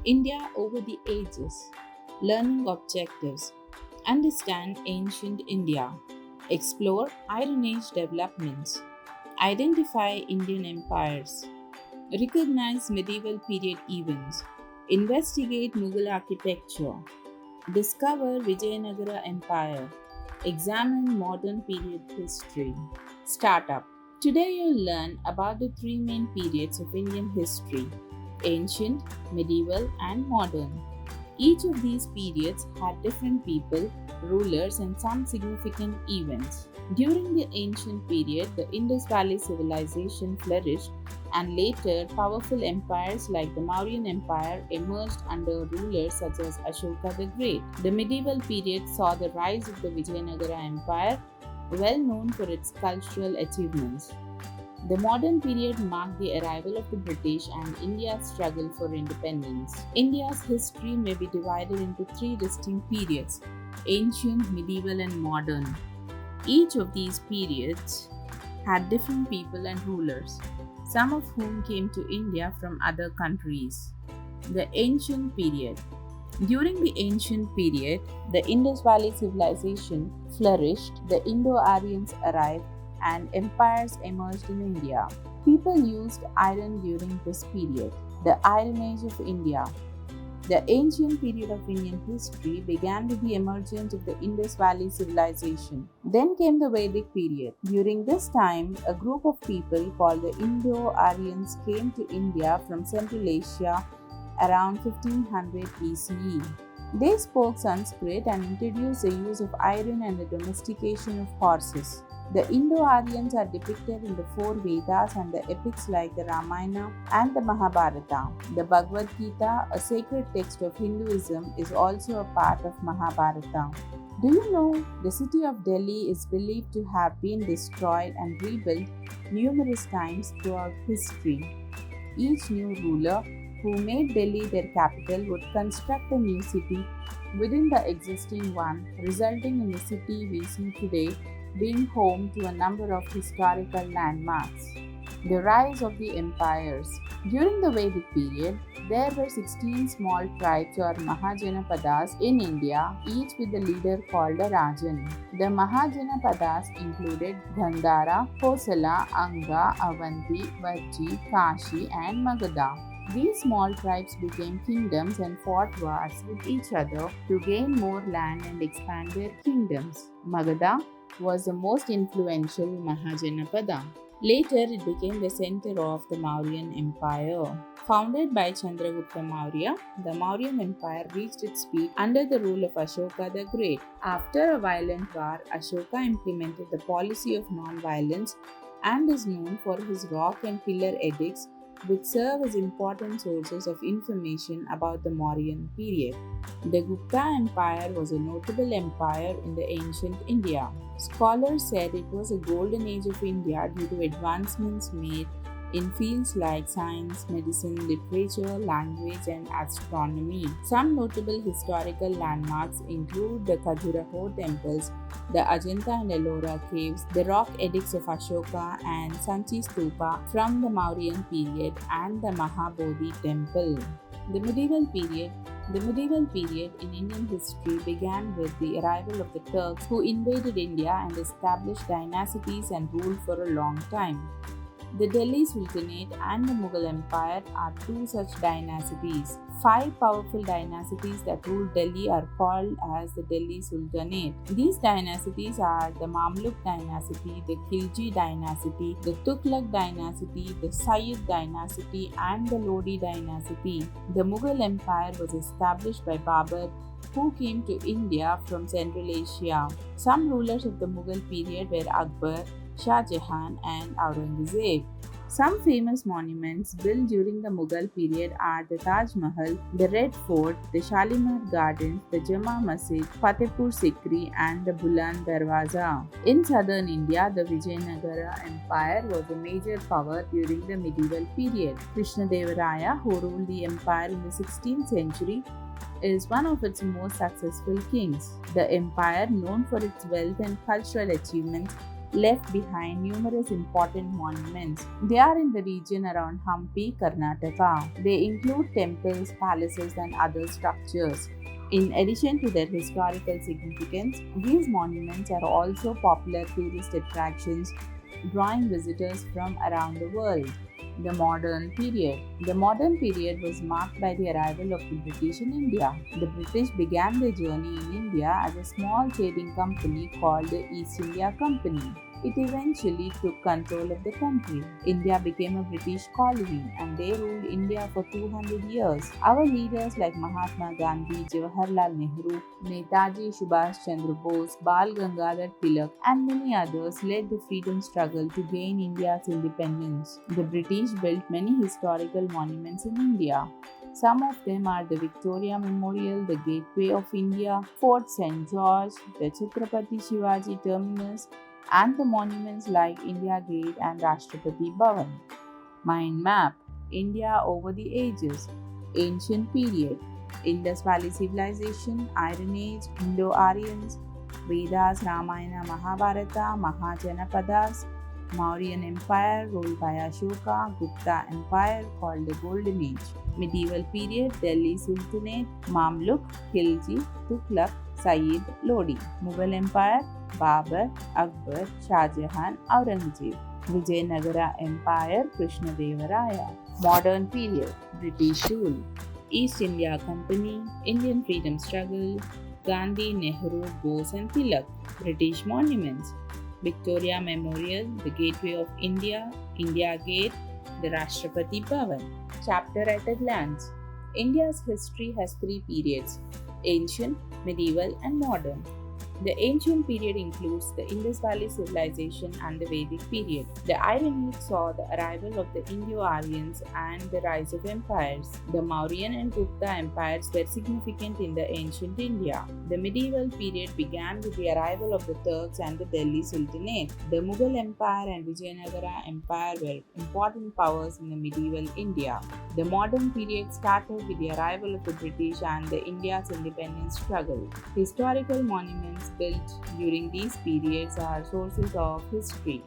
India over the ages, learning objectives, understand ancient India, explore Iron Age developments, identify Indian empires, recognize medieval period events, investigate Mughal architecture, discover Vijayanagara Empire, examine modern period history. Startup. Today you'll learn about the three main periods of Indian history: ancient, medieval, and modern. Each of these periods had different people, rulers, and some significant events. During the ancient period, the Indus Valley civilization flourished, and later powerful empires like the Mauryan Empire emerged under rulers such as Ashoka the Great. The medieval period saw the rise of the Vijayanagara Empire, well known for its cultural achievements. The modern period marked the arrival of the British and India's struggle for independence. India's history may be divided into three distinct periods: ancient, medieval, and modern. Each of these periods had different people and rulers, some of whom came to India from other countries. The ancient period. During the ancient period, the Indus Valley civilization flourished, the Indo-Aryans arrived, and empires emerged in India. People used iron during this period. The Iron Age of India. The ancient period of Indian history began with the emergence of the Indus Valley civilization. Then came the Vedic period. During this time, a group of people called the Indo-Aryans came to India from Central Asia around 1500 BCE. They spoke Sanskrit and introduced the use of iron and the domestication of horses. The Indo-Aryans are depicted in the four Vedas and the epics like the Ramayana and the Mahabharata. The Bhagavad Gita, a sacred text of Hinduism, is also a part of Mahabharata. Do you know the city of Delhi is believed to have been destroyed and rebuilt numerous times throughout history? Each new ruler who made Delhi their capital would construct a new city within the existing one, resulting in the city we see today being home to a number of historical landmarks. The rise of the empires. During the Vedic period, there were 16 small tribes or Mahajanapadas in India, each with a leader called a Rajan. The Mahajanapadas included Gandhara, Kosala, Anga, Avanti, Vajji, Kashi, and Magadha. These small tribes became kingdoms and fought wars with each other to gain more land and expand their kingdoms. Magadha was the most influential Mahajanapada. Later, it became the center of the Mauryan Empire. Founded by Chandragupta Maurya, the Mauryan Empire reached its peak under the rule of Ashoka the Great. After a violent war, Ashoka implemented the policy of non-violence and is known for his rock and pillar edicts, which serve as important sources of information about the Mauryan period. The Gupta Empire was a notable empire in the ancient India. Scholars said it was a golden age of India due to advancements made in fields like science, medicine, literature, language, and astronomy. Some notable historical landmarks include the Khajuraho temples, the Ajanta and Ellora caves, the rock edicts of Ashoka and Sanchi Stupa from the Mauryan period, and the Mahabodhi temple. The medieval period. The medieval period in Indian history began with the arrival of the Turks who invaded India and established dynasties and ruled for a long time. The Delhi Sultanate and the Mughal Empire are two such dynasties. Five powerful dynasties that ruled Delhi are called as the Delhi Sultanate. These dynasties are the Mamluk dynasty, the Khilji dynasty, the Tughlaq dynasty, the Sayyid dynasty, and the Lodi dynasty. The Mughal Empire was established by Babur, who came to India from Central Asia. Some rulers of the Mughal period were Akbar, Shah Jahan, and Aurangzeb. Some famous monuments built during the Mughal period are the Taj Mahal, the Red Fort, the Shalimar Gardens, the Jama Masjid, Fatehpur Sikri, and the Buland Darwaza. In southern India, the Vijayanagara Empire was a major power during the medieval period. Krishnadevaraya, who ruled the empire in the 16th century, is one of its most successful kings. The empire, known for its wealth and cultural achievements, left behind numerous important monuments. They are in the region around Hampi, Karnataka. They include temples, palaces, and other structures. In addition to their historical significance, these monuments are also popular tourist attractions, drawing visitors from around the world. The modern period. The modern period was marked by the arrival of the British in India. The British began their journey in India as a small trading company called the East India Company. It eventually took control of the country. India became a British colony and they ruled India for 200 years. Our leaders like Mahatma Gandhi, Jawaharlal Nehru, Netaji Subhash Chandra Bose, Bal Gangadhar Tilak, and many others led the freedom struggle to gain India's independence. The British built many historical monuments in India. Some of them are the Victoria Memorial, the Gateway of India, Fort St. George, the Chhatrapati Shivaji Terminus, and the monuments like India Gate and Rashtrapati Bhavan. Mind map. India over the ages. Ancient period. Indus Valley Civilization, Iron Age, Indo-Aryans, Vedas, Ramayana, Mahabharata, Mahajanapadas, Mauryan Empire ruled by Ashoka, Gupta Empire called the Golden Age. Medieval period, Delhi Sultanate, Mamluk, Khilji, Tughlaq, Sayyid, Lodi. Mughal Empire, Babur, Akbar, Shah Jahan, Aurangzeb. Vijayanagara Empire, Krishnadevaraya. Modern period, British rule. East India Company, Indian freedom struggle, Gandhi, Nehru, Bose and Tilak. British monuments, Victoria Memorial, the Gateway of India, India Gate, the Rashtrapati Bhavan. Chapter at a glance. India's history has three periods: ancient, medieval, and modern. The ancient period includes the Indus Valley Civilization and the Vedic period. The Iron Age saw the arrival of the Indo-Aryans and the rise of empires. The Mauryan and Gupta empires were significant in the ancient India. The medieval period began with the arrival of the Turks and the Delhi Sultanate. The Mughal Empire and Vijayanagara Empire were important powers in the medieval India. The modern period started with the arrival of the British and the India's independence struggle. Historical monuments built during these periods are sources of history.